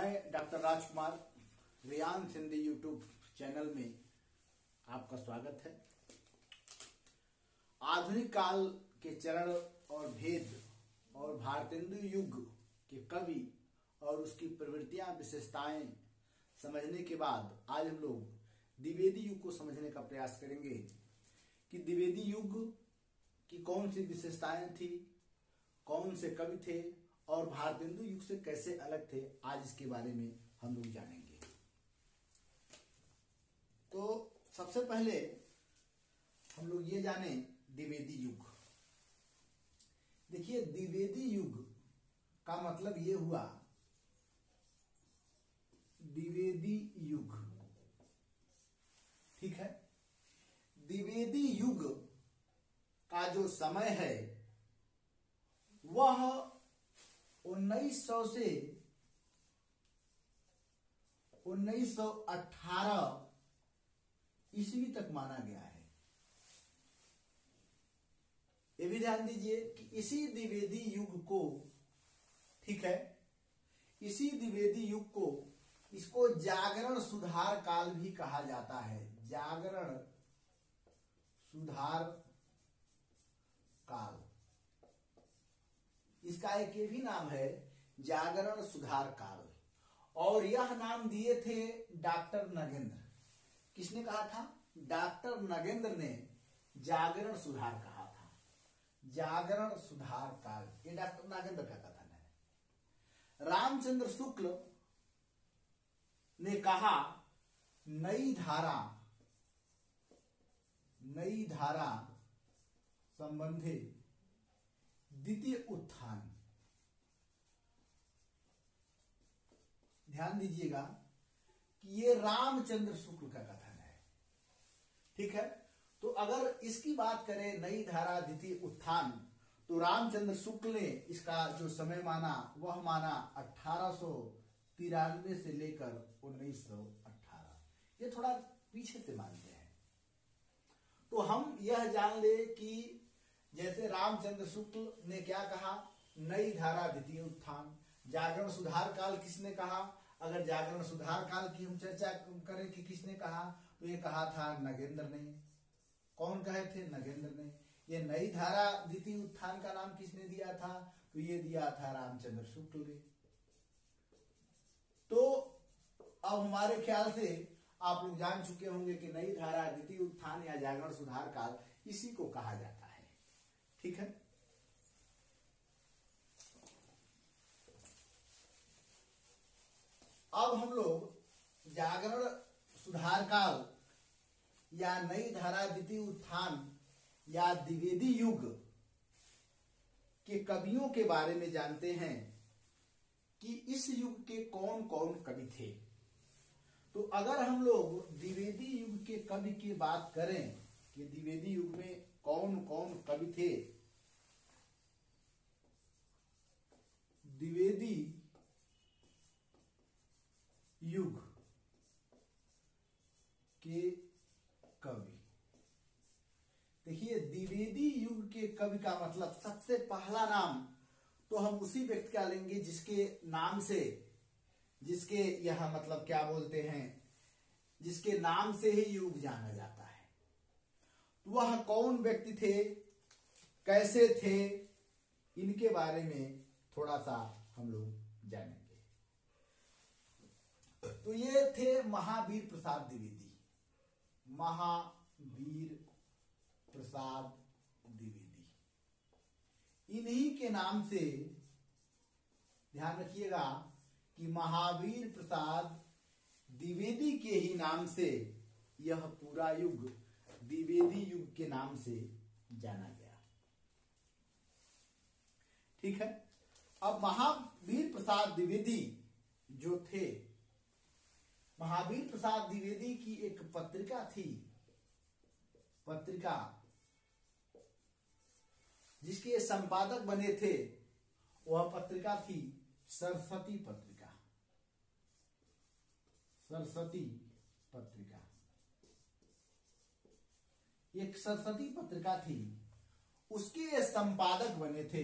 मैं डॉक्टर राजकुमार रियांस Hindi YouTube channel में आपका स्वागत है। आधुनिक काल के चरण और भेद और भारतेंदु युग के कवि और उसकी प्रवृत्तियां विशेषताएं समझने के बाद आज हम लोग द्विवेदी युग को समझने का प्रयास करेंगे कि द्विवेदी युग की कौन सी विशेषताएं थी, कौन से कवि थे और भारतेंदु युग से कैसे अलग थे। आज इसके बारे में हम लोग जानेंगे। तो सबसे पहले हम लोग ये जाने द्विवेदी युग। देखिए, द्विवेदी युग का मतलब ये हुआ, द्विवेदी युग, ठीक है। द्विवेदी युग का जो समय है वह 1900 से 1918 ईस्वी तक माना गया है। ये भी ध्यान दीजिए कि इसी द्विवेदी युग को, ठीक है, इसी द्विवेदी युग को इसको जागरण सुधार काल भी कहा जाता है। जागरण सुधार काल, इसका एक ये भी नाम है, जागरण सुधार काल। और यह नाम दिए थे डॉक्टर नगेंद्र। किसने कहा था? डॉक्टर नगेंद्र ने जागरण सुधार कहा था। जागरण सुधार काल, ये डॉक्टर नगेंद्र का कथन है। रामचंद्र शुक्ल ने कहा नई धारा संबंधी द्वितीय उत्थान। ध्यान दीजिएगा कि ये रामचंद्र शुक्ल का कथन है, ठीक है। तो अगर इसकी बात करें नई धारा द्वितीय उत्थान, तो रामचंद्र शुक्ल ने इसका जो समय माना वह माना 1893 से लेकर 1918। ये थोड़ा पीछे से मानते हैं। तो हम यह जान ले कि जैसे रामचंद्र शुक्ल ने क्या कहा, नई धारा द्वितीय उत्थान। जागरण सुधार काल किसने कहा? अगर जागरण सुधार काल की हम चर्चा करें कि किसने कहा, तो ये कहा था नगेंद्र ने। कौन कहे थे? नगेंद्र ने। ये नई धारा द्वितीय उत्थान का नाम किसने दिया था? तो ये दिया था रामचंद्र शुक्ल ने। तो अब हमारे ख्याल से आप लोग जान चुके होंगे कि नई धारा द्वितीय उत्थान या जागरण सुधार काल इसी को कहा जाता है, ठीक है। अब हम लोग जागरण सुधार काल या नई धारा द्वितीय उत्थान या द्विवेदी युग के कवियों के बारे में जानते हैं कि इस युग के कौन कौन कवि थे। तो अगर हम लोग द्विवेदी युग के कवि की बात करें कि द्विवेदी युग में कौन कौन कवि थे, द्विवेदी युग के कवि, देखिए द्विवेदी युग के कवि का मतलब सबसे पहला नाम तो हम उसी व्यक्ति का लेंगे जिसके नाम से, जिसके यह मतलब क्या बोलते हैं, जिसके नाम से ही युग जाना जाता है। तो वह कौन व्यक्ति थे, कैसे थे, इनके बारे में थोड़ा सा हम लोग जानेंगे। तो ये थे महावीर प्रसाद द्विवेदी। महावीर प्रसाद द्विवेदी, इन्हीं के नाम से, ध्यान रखिएगा कि महावीर प्रसाद द्विवेदी के ही नाम से यह पूरा युग द्विवेदी युग के नाम से जाना गया, ठीक है। अब महावीर प्रसाद द्विवेदी जो थे, महावीर प्रसाद द्विवेदी की एक पत्रिका थी, पत्रिका जिसके संपादक बने थे, वह पत्रिका थी सरस्वती पत्रिका। सरस्वती पत्रिका एक सरस्वती पत्रिका थी, उसके संपादक बने थे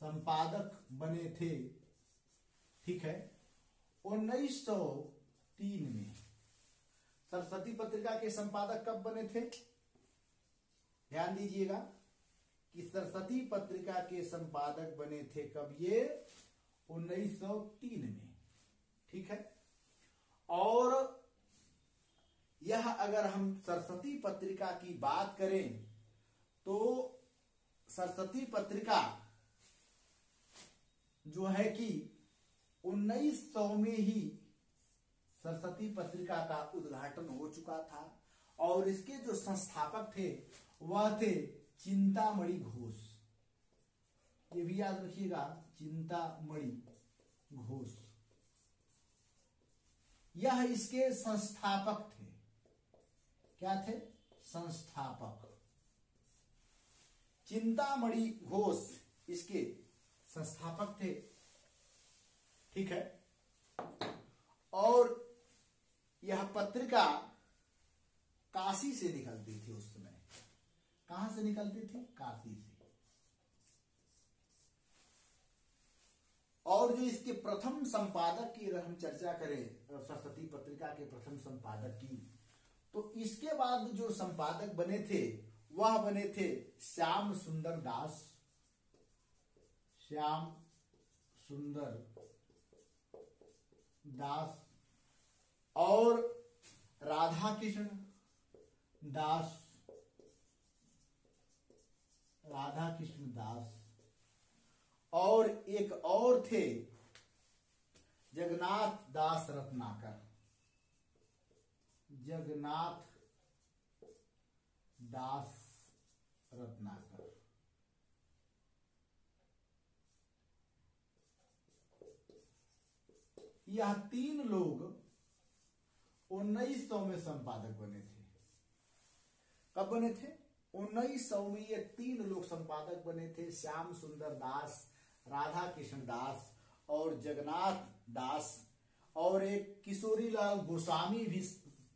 संपादक बने थे, ठीक है, 1903 में। सरस्वती पत्रिका के संपादक कब बने थे? ध्यान दीजिएगा कि सरस्वती पत्रिका के संपादक बने थे कब? ये 1903 में, ठीक है। और यह अगर हम सरस्वती पत्रिका की बात करें तो सरस्वती पत्रिका जो है कि 1900 में ही सरस्वती पत्रिका का उद्घाटन हो चुका था और इसके जो संस्थापक थे वह थे चिंतामणि घोष। ये भी याद रखिएगा, चिंतामणि घोष, यह इसके संस्थापक थे। क्या थे? संस्थापक। चिंतामणि घोष इसके संस्थापक थे, ठीक है। और यह पत्रिका काशी से निकलती थी उस समय। कहां से निकलती थी? काशी से। और जो इसके प्रथम संपादक की अगर हम चर्चा करें, सरस्वती पत्रिका के प्रथम संपादक की, तो इसके बाद जो संपादक बने थे वह बने थे श्याम सुंदर दास। श्याम सुंदर दास और राधा कृष्ण दास। राधा कृष्ण दास और एक और थे जगन्नाथ दास रत्नाकर। जगन्नाथ दास रत्नाकर। यह तीन लोग 1900 में संपादक बने थे। कब बने थे? 1900 में ये तीन लोग संपादक बने थे, श्याम सुंदर दास, राधा कृष्ण दास और जगन्नाथ दास। और एक किशोरी लाल गोस्वामी भी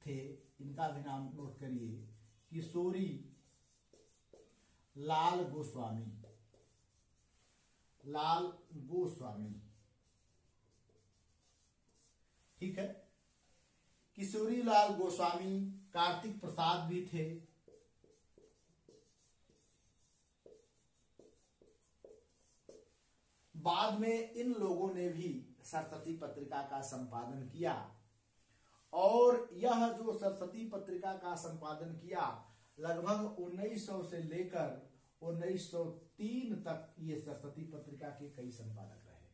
थे, इनका भी नाम नोट करिए, किशोरी लाल गोस्वामी। लाल गोस्वामी, ठीक है। किशोरी लाल गोस्वामी, कार्तिक प्रसाद भी थे। बाद में इन लोगों ने भी सरस्वती पत्रिका का संपादन किया और यह जो सरस्वती पत्रिका का संपादन किया लगभग 1900 से लेकर 1903 तक ये सरस्वती पत्रिका के कई संपादक रहे।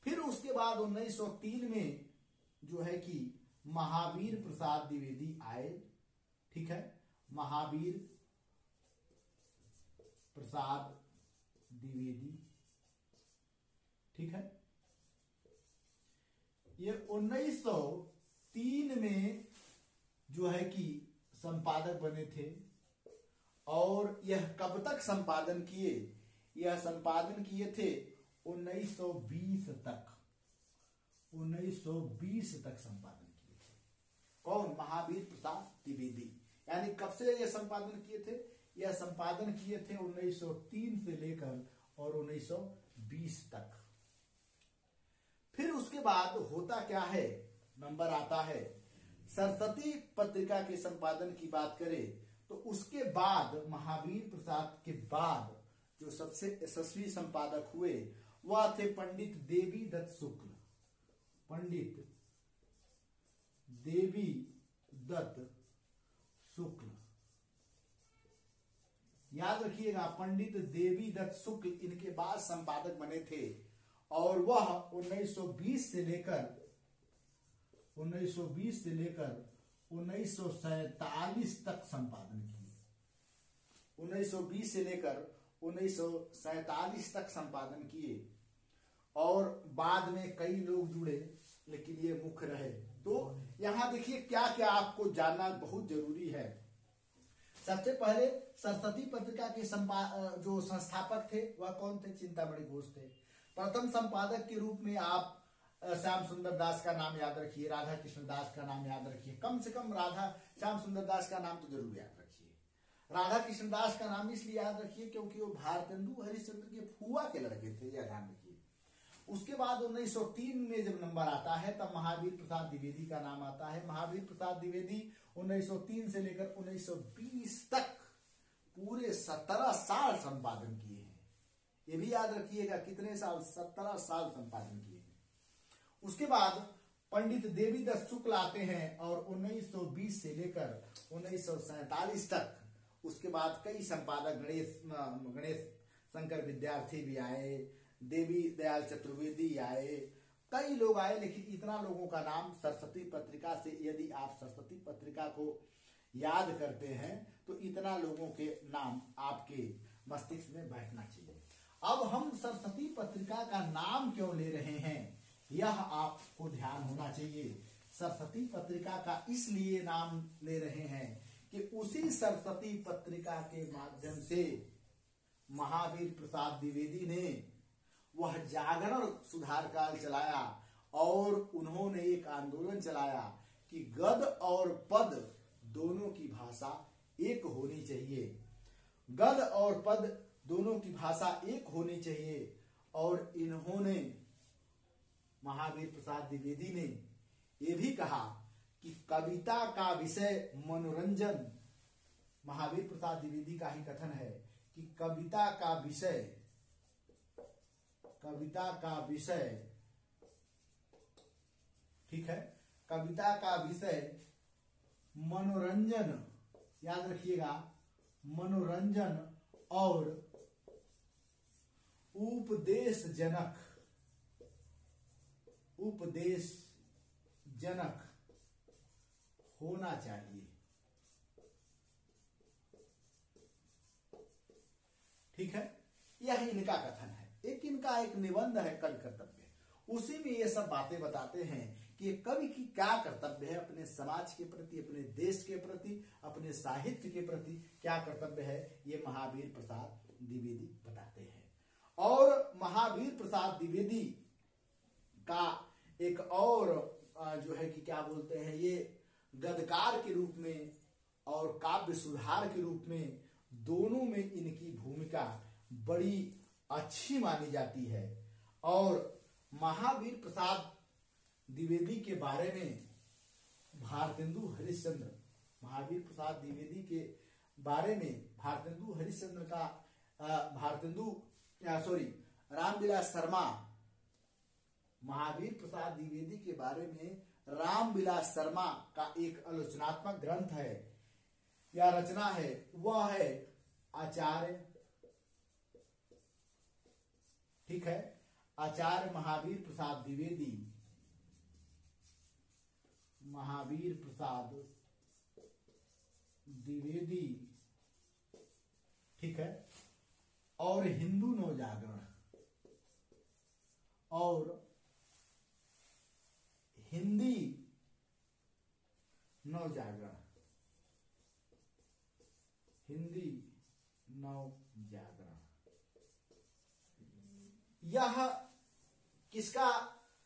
फिर उसके बाद 1903 में जो है कि महावीर प्रसाद द्विवेदी आए, ठीक है। महावीर प्रसाद द्विवेदी, ठीक है। ये 1903 में जो है कि संपादक बने थे और यह कब तक संपादन किए? यह संपादन किए थे 1920 तक। 1920 तक संपादन किए थे। कौन? महावीर प्रसाद द्विवेदी। यानी कब से यह संपादन किए थे? यह संपादन किए थे 1903 से लेकर और 1920 तक। फिर उसके बाद होता क्या है? नंबर आता है, सरस्वती पत्रिका के संपादन की बात करें तो उसके बाद महावीर प्रसाद के बाद जो सबसे यशस्वी संपादक हुए वह थे पंडित देवी दत्त शुक्ल। पंडित देवी दत्त शुक्ल, याद रखिएगा, पंडित देवी दत्त शुक्ल इनके बाद संपादक बने थे और वह 1920 से लेकर 1947 तक संपादन किए। 1920 से लेकर 1947 तक संपादन किए और बाद में कई लोग जुड़े, लेकिन ये मुख्य रहे। तो यहां देखिए क्या क्या आपको जानना बहुत जरूरी है। सबसे पहले सरस्वती पत्रिका के जो संस्थापक थे वह कौन थे? चिंतामणि घोष थे। प्रथम संपादक के रूप में आप श्याम सुंदर दास का नाम याद रखिए, राधा कृष्ण दास का नाम याद रखिए, कम से कम श्याम सुंदर दास का नाम तो जरूर याद रखिए। राधा कृष्ण दास का नाम इसलिए याद रखिए क्योंकि वो भारतेंदु हरिश्चंद्र के फुआ के लड़के थे, यह ध्यान रखिए। उसके बाद 1903 में जब नंबर आता है तब महावीर प्रसाद द्विवेदी का नाम आता है। महावीर प्रसाद द्विवेदी 1903 से लेकर 1920 तक पूरे 17 साल संपादन किए हैं। ये भी याद रखिएगा कितने साल, 17 साल संपादन किए हैं। उसके बाद पंडित देवीदत्त शुक्ल आते हैं और 1920 से लेकर 1947 तक, उसके बाद कई संपादक गणेश शंकर विद्यार्थी भी आए, देवी दयाल चतुर्वेदी आए, कई लोग आए, लेकिन इतना लोगों का नाम सरस्वती पत्रिका से, यदि आप सरस्वती पत्रिका को याद करते हैं तो इतना लोगों के नाम आपके मस्तिष्क में बैठना चाहिए। अब हम सरस्वती पत्रिका का नाम क्यों ले रहे हैं, यह आपको ध्यान होना चाहिए। सरस्वती पत्रिका का इसलिए नाम ले रहे हैं कि उसी सरस्वती पत्रिका के माध्यम से महावीर प्रसाद द्विवेदी ने वह जागरण सुधार काल चलाया और उन्होंने एक आंदोलन चलाया कि गद और पद दोनों की भाषा एक होनी चाहिए, गद और पद दोनों की भाषा एक होनी चाहिए। और इन्होंने, महावीर प्रसाद द्विवेदी ने यह भी कहा कि कविता का विषय मनोरंजन, महावीर प्रसाद द्विवेदी का ही कथन है कि कविता का विषय, ठीक है, कविता का विषय मनोरंजन, याद रखिएगा, मनोरंजन और उपदेशजनक होना चाहिए। ठीक है, यह इनका कथन है। एक इनका एक निबंध है कवि कर्तव्य, उसी में ये सब बातें बताते हैं कि कवि की क्या कर्तव्य है, अपने समाज के प्रति, अपने देश के प्रति, अपने साहित्य के प्रति क्या कर्तव्य है, ये महावीर प्रसाद द्विवेदी बताते हैं। और महावीर प्रसाद द्विवेदी का एक और जो है कि क्या बोलते हैं, ये गद्यकार के रूप में और काव्य सुधार के रूप में, दोनों में इनकी भूमिका बड़ी अच्छी मानी जाती है। और महावीर प्रसाद द्विवेदी के बारे में भारतेंदु हरिश्चंद्र, महावीर प्रसाद द्विवेदी के बारे में भारतेंदु हरिश्चंद्र का रामविलास शर्मा, महावीर प्रसाद द्विवेदी के बारे में रामविलास शर्मा का एक आलोचनात्मक ग्रंथ है या रचना है, वह है आचार्य, ठीक है, आचार्य महावीर प्रसाद द्विवेदी, महावीर प्रसाद द्विवेदी, ठीक है, और हिंदू नवजागरण, और हिंदी नवजागरण, हिंदी नवजागरण, यह किसका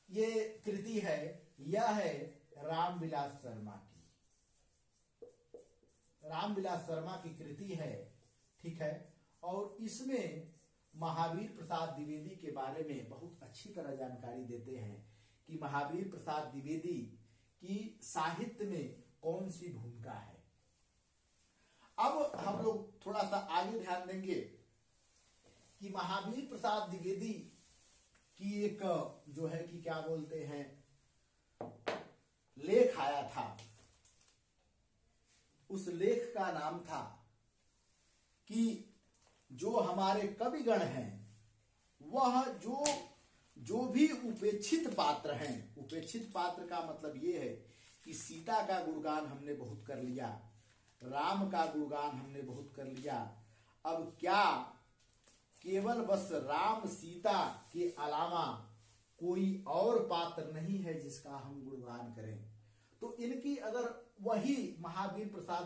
ये कृति है, यह है रामविलास शर्मा की, रामविलास शर्मा की कृति है, ठीक है। और इसमें महावीर प्रसाद द्विवेदी के बारे में बहुत अच्छी तरह जानकारी देते हैं कि महावीर प्रसाद द्विवेदी की साहित्य में कौन सी भूमिका है। अब हम लोग थोड़ा सा आगे ध्यान देंगे कि महावीर प्रसाद द्विवेदी की एक जो है कि क्या बोलते हैं लेख आया था, उस लेख का नाम था कि जो हमारे कविगण हैं वह जो भी उपेक्षित पात्र हैं, उपेक्षित पात्र का मतलब ये है कि सीता का गुणगान हमने बहुत कर लिया, राम का गुणगान हमने बहुत कर लिया, अब क्या केवल बस राम सीता के अलावा कोई और पात्र नहीं है जिसका हम गुणगान करें। तो इनकी अगर वही महावीर प्रसाद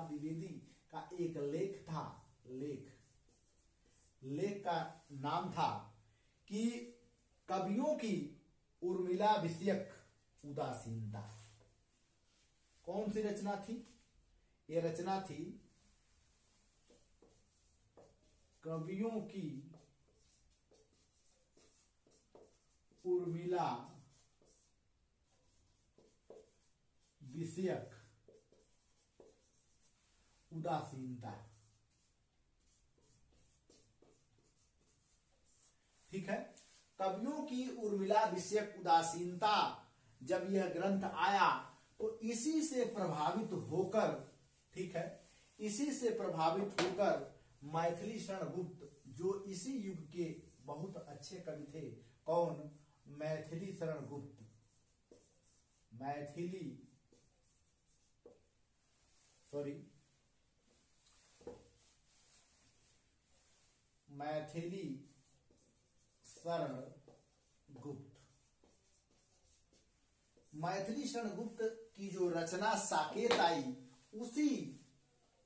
द्विवेदी का एक लेख था, लेख का नाम था कि कवियों की उर्मिला विषयक उदासीनता। कौन सी रचना थी ये रचना थी कवियों की उर्मिला विषयक उदासीनता। ठीक है, कवियों की उर्मिला विषयक उदासीनता जब यह ग्रंथ आया तो इसी से प्रभावित होकर, ठीक है, इसी से प्रभावित होकर मैथिली शरण गुप्त, जो इसी युग के बहुत अच्छे कवि थे, कौन? मैथिली शरण गुप्त, मैथिली शरण गुप्त। मैथिली शरण गुप्त की जो रचना साकेत आई, उसी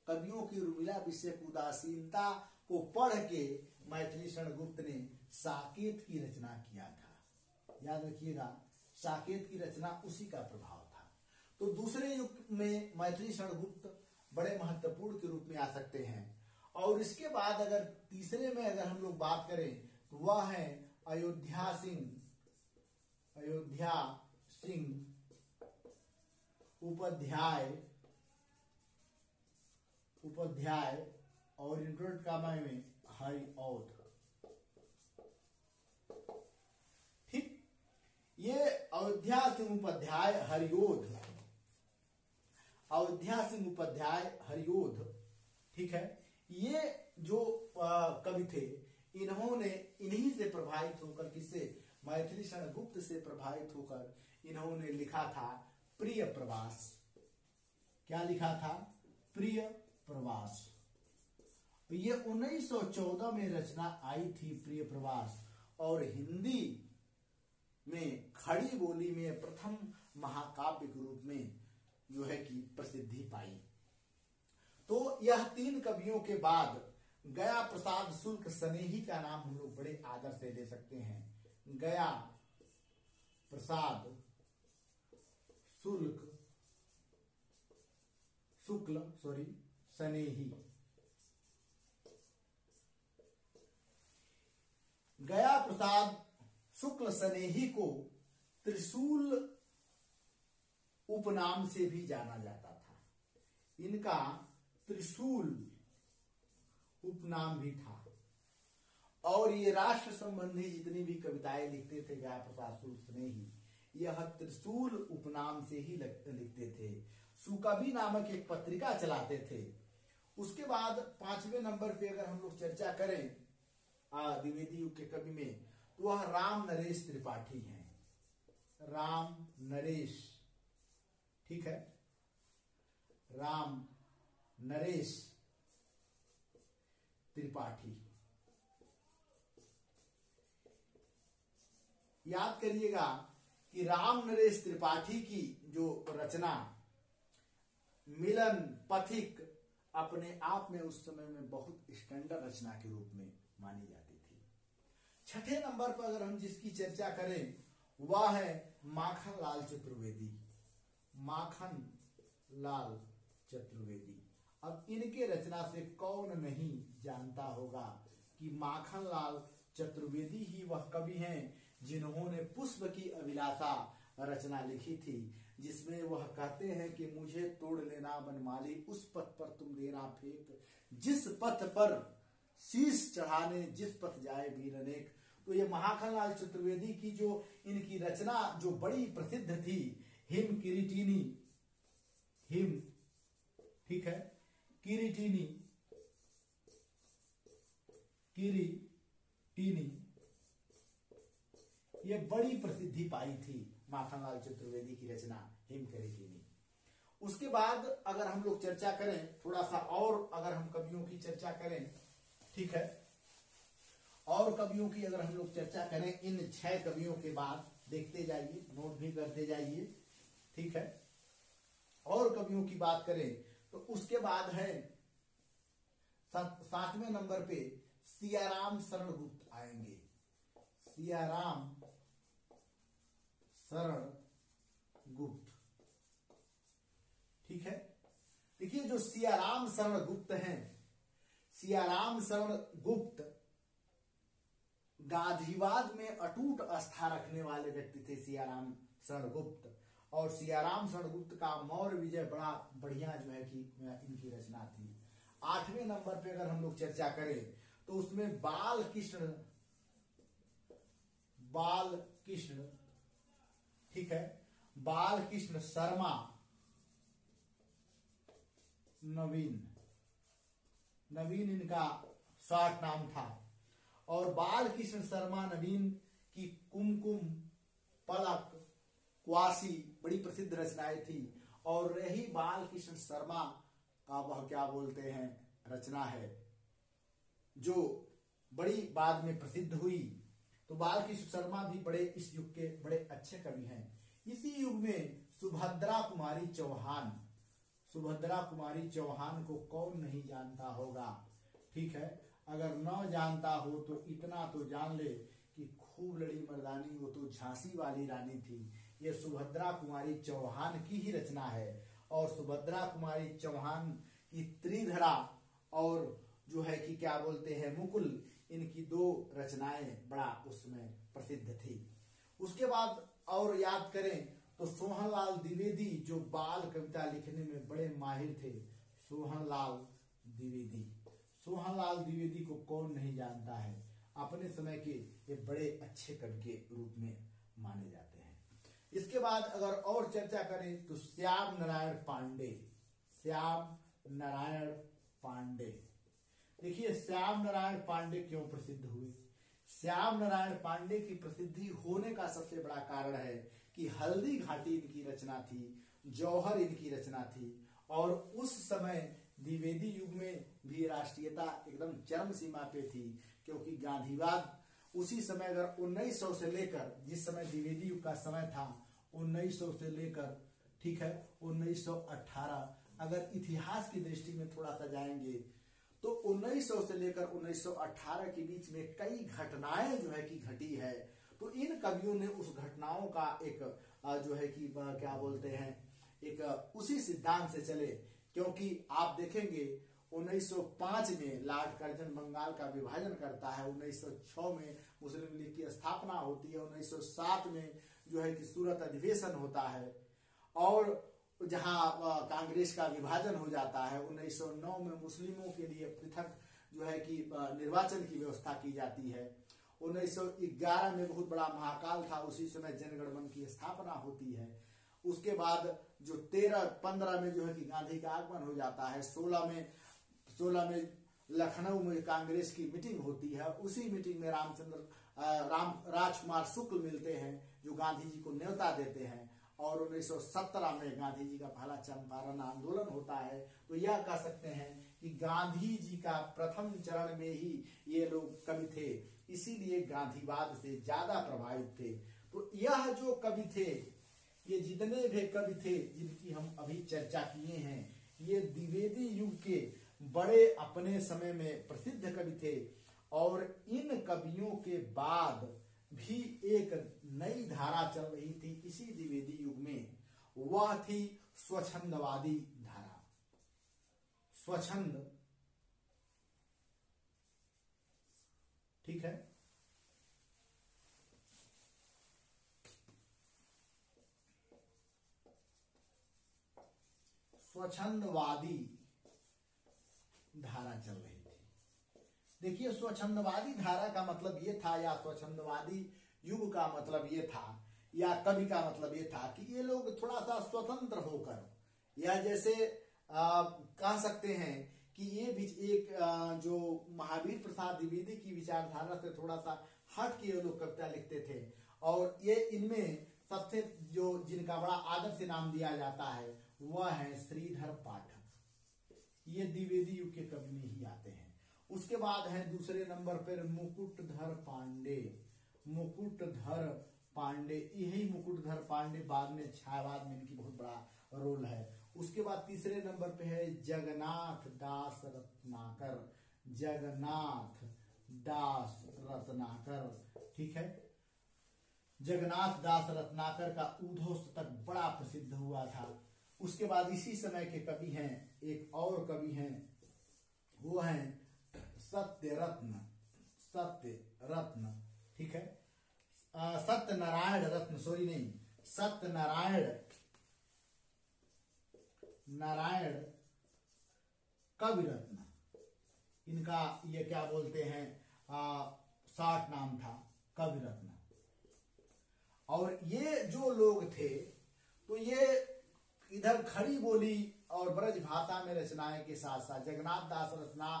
कवियों की उर्मिला विषयक उदासीनता को पढ़ के मैथिली शरण गुप्त ने साकेत की रचना किया था। याद रखिएगा, साकेत की रचना उसी का प्रभाव था। तो दूसरे युग में मैथिली शरण गुप्त बड़े महत्वपूर्ण के रूप में आ सकते हैं। और इसके बाद अगर तीसरे में अगर हम लोग बात करें तो वह है अयोध्या सिंह उपाध्याय और इंटरनेट का में हरिऔध। ठीक, ये अयोध्या सिंह उपाध्याय हरिऔध, ठीक है, ये जो कवि थे, इन्होंने इन्हीं से प्रभावित होकर, किससे? मैथिली शरण गुप्त से प्रभावित होकर इन्होंने लिखा था प्रिय प्रवास। क्या लिखा था? प्रिय प्रवास। ये 1914 में रचना आई थी प्रिय प्रवास, और हिंदी में खड़ी बोली में प्रथम महाकाव्य के रूप में जो है कि प्रसिद्धि पाई। तो यह तीन कवियों के बाद गया प्रसाद शुक्ल स्नेही का नाम हम लोग बड़े आदर से ले सकते हैं। गया प्रसाद शुक्ल स्नेही। गया प्रसाद शुक्ल स्नेही को त्रिशूल उपनाम से भी जाना जाता था। इनका त्रिशूल उपनाम भी था। और ये राष्ट्र संबंधी जितनी भी कविताएं लिखते थे गया प्रसाद शुक्ल स्नेही, यह त्रिशूल उपनाम से ही लिखते थे। सुकवि नामक एक पत्रिका चलाते थे। उसके बाद 5वें नंबर पे अगर हम लोग चर्चा करें द्विवेदी युग के कवि में, तो वह राम नरेश त्रिपाठी हैं। राम नरेश, ठीक है, राम नरेश त्रिपाठी। याद करिएगा कि राम नरेश त्रिपाठी की जो रचना मिलन पथिक अपने आप में उस समय में बहुत स्टैंडर्ड रचना के रूप में मानी जाती थी। छठे नंबर पर अगर हम जिसकी चर्चा करें वह है माखन लाल चतुर्वेदी। माखन लाल चतुर्वेदी। अब इनके रचना से कौन नहीं जानता होगा कि माखन लाल चतुर्वेदी ही वह कवि हैं जिन्होंने पुष्प की अभिलाषा रचना लिखी थी, जिसमें वह कहते हैं कि मुझे तोड़ लेना वनमाली, उस पथ पर तुम देना फेंक, जिस पथ पर शीश चढ़ाने जिस पथ जाए वीर अनेक। तो ये माखन लाल चतुर्वेदी की जो इनकी रचना जो बड़ी प्रसिद्ध थी, हिम किरीटिनी, हिम, ठीक है, किरीटिनी, ये बड़ी प्रसिद्धि पाई थी माखन लाल चतुर्वेदी की रचना हिम किरीटिनी। उसके बाद अगर हम लोग चर्चा करें थोड़ा सा, और अगर हम कवियों की चर्चा करें, ठीक है, और कवियों की अगर हम लोग चर्चा करें, इन 6 कवियों के बाद देखते जाइए, नोट भी करते जाइए, ठीक है। और कवियों की बात करें तो उसके बाद है 7वें नंबर पे सियाराम शरण गुप्त आएंगे। सियाराम शरण गुप्त, ठीक है। देखिए जो सियाराम शरण गुप्त हैं, सियाराम शरण गुप्त गांधीवाद में अटूट आस्था रखने वाले व्यक्ति थे सियाराम शरण गुप्त। और सियाराम शरण गुप्त का मौर्य विजय बड़ा बढ़िया जो है कि इनकी रचना थी। 8वें नंबर पे अगर हम लोग चर्चा करें तो उसमें बाल कृष्ण, ठीक है, बाल कृष्ण शर्मा नवीन इनका शॉर्ट नाम था। और बाल कृष्ण शर्मा नवीन की कुमकुम, पलक, क्वासी बड़ी प्रसिद्ध रचनाएं थी। और रही बाल कृष्ण शर्मा का वह क्या बोलते हैं रचना है जो बड़ी बाद में प्रसिद्ध हुई। तो बाल कृष्ण शर्मा भी बड़े इस युग के बड़े अच्छे कवि हैं। इसी युग में सुभद्रा कुमारी चौहान को कौन नहीं जानता होगा, ठीक है। अगर न जानता हो तो इतना तो जान ले कि खूब लड़ी मर्दानी वो तो झांसी वाली रानी थी। ये सुभद्रा कुमारी चौहान की ही रचना है। और सुभद्रा कुमारी चौहान की त्रिधरा और जो है कि क्या बोलते हैं मुकुल, इनकी 2 रचनाएं बड़ा उसमें प्रसिद्ध थी। उसके बाद और याद करें तो सोहनलाल द्विवेदी जो बाल कविता लिखने में बड़े माहिर थे। सोहनलाल द्विवेदी को कौन नहीं जानता है, अपने समय के ये बड़े अच्छे कवि के रूप में माने जाते हैं। इसके बाद अगर और चर्चा करें तो श्याम नारायण पांडे। देखिए श्याम नारायण पांडे क्यों प्रसिद्ध हुए। श्याम नारायण पांडे की प्रसिद्धि होने का सबसे बड़ा कारण है कि हल्दी घाटी इनकी रचना थी, जौहर इनकी रचना थी। और उस समय द्विवेदी युग में भी राष्ट्रीयता एकदम चरम सीमा पे थी, क्योंकि गांधीवाद उसी समय अगर 1900 से लेकर, जिस समय द्विवेदी युग का समय था 1900 से लेकर, ठीक है, 1918, अगर इतिहास की दृष्टि में थोड़ा सा जाएंगे तो 1900 से लेकर 1918 के बीच में कई घटनाएं जो है कि घटी है। तो इन कवियों ने उस घटनाओं का एक जो है कि क्या बोलते हैं एक उसी सिद्धांत से चले। क्योंकि आप देखेंगे 1905 में लॉर्ड कर्जन बंगाल का विभाजन करता है, 1906 में मुस्लिम लीग की स्थापना होती है, 1907 में जो है कि सूरत अधिवेशन होता है, और जहां कांग्रेस का विभाजन हो जाता है। 1909 में मुस्लिमों के लिए पृथक जो है कि निर्वाचन की व्यवस्था की जाती है। 1911 में बहुत बड़ा महाकाल था, उसी समय जनगणमन की स्थापना होती है। उसके बाद जो 13-15 में जो है कि गांधी का आगमन हो जाता है। 16 में लखनऊ में कांग्रेस की मीटिंग होती है। उसी मीटिंग में राजकुमार शुक्ल मिलते हैं जो गांधी जी को न्योता देते हैं। और 1917 में गांधी जी का पहला चंपारण आंदोलन होता है। तो यह कह सकते हैं कि गांधी जी का प्रथम चरण में ही ये लोग कवि थे, इसीलिए गांधीवाद से ज्यादा प्रभावित थे। तो यह जो कवि थे, ये जितने भी कवि थे जिनकी हम अभी चर्चा किए हैं, ये द्विवेदी युग के बड़े अपने समय में प्रसिद्ध कवि थे। और इन कवियों के बाद भी एक नई धारा चल रही थी इसी द्विवेदी युग में, वह थी स्वच्छंदवादी धारा। स्वच्छंद, ठीक है, स्वच्छंदवादी धारा चल रही थी। देखिए स्वच्छंदवादी धारा का मतलब ये था, या स्वच्छंदवादी युग का मतलब ये था, या कवि का मतलब ये था कि ये लोग थोड़ा सा स्वतंत्र होकर, या जैसे कह सकते हैं कि ये भी एक जो महावीर प्रसाद द्विवेदी की विचारधारा से थोड़ा सा हट के ये लोग कविता लिखते थे। और ये इनमें सबसे जो जिनका बड़ा आदर से नाम दिया जाता है वह है श्रीधर पाठक। ये द्विवेदी युग के कवि में ही आते हैं। उसके बाद है दूसरे नंबर पर मुकुटधर पांडे। यही मुकुटधर पांडे बाद में छायावाद में इनकी बहुत बड़ा रोल है। उसके बाद तीसरे नंबर पे है जगन्नाथ दास रत्नाकर, ठीक है। जगन्नाथ दास रत्नाकर का ऊधो शतक बड़ा प्रसिद्ध हुआ था। उसके बाद इसी समय के कवि हैं, एक और कवि हैं, वो हैं सत्यरत्न, सत्यरत्न, ठीक है, सत्यनारायण रत्न, सॉरी नहीं, नारायण कवि रत्न, इनका ये क्या बोलते हैं, शार्ट नाम था कवि रत्न। और ये जो लोग थे तो ये इधर खड़ी बोली और ब्रज भाषा में रचनाएं के साथ साथ जगन्नाथ दास रचना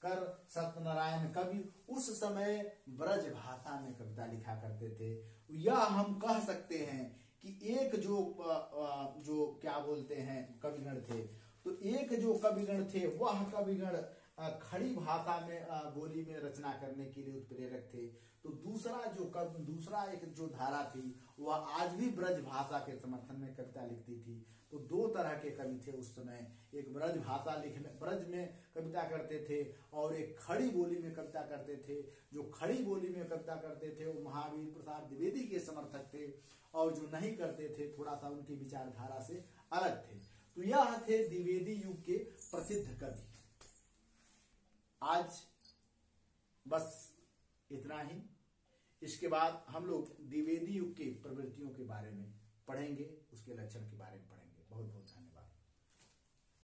कर सत्यनारायण कवि उस समय ब्रज भाषा में कविता लिखा करते थे। यह हम कह सकते हैं कि एक जो क्या बोलते हैं कविगण थे, तो एक जो कविगण थे वह कविगण खड़ी भाषा में बोली में रचना करने के लिए उत्प्रेरक थे। तो दूसरा एक जो धारा थी वह आज भी ब्रज भाषा के समर्थन में कविता लिखती थी। तो दो तरह के कवि थे उस समय, एक ब्रज भाषा लिखने ब्रज में कविता करते थे और एक खड़ी बोली में कविता करते थे। जो खड़ी बोली में कविता करते थे वो महावीर प्रसाद द्विवेदी के समर्थक थे और जो नहीं करते थे थोड़ा सा उनकी विचारधारा से अलग थे। तो यह थे द्विवेदी युग के प्रसिद्ध कवि। आज बस इतना ही। इसके बाद हम लोग द्विवेदी युग के प्रवृत्तियों के बारे में पढ़ेंगे, उसके लक्षण के बारे में पढ़ेंगे। बहुत बहुत धन्यवाद।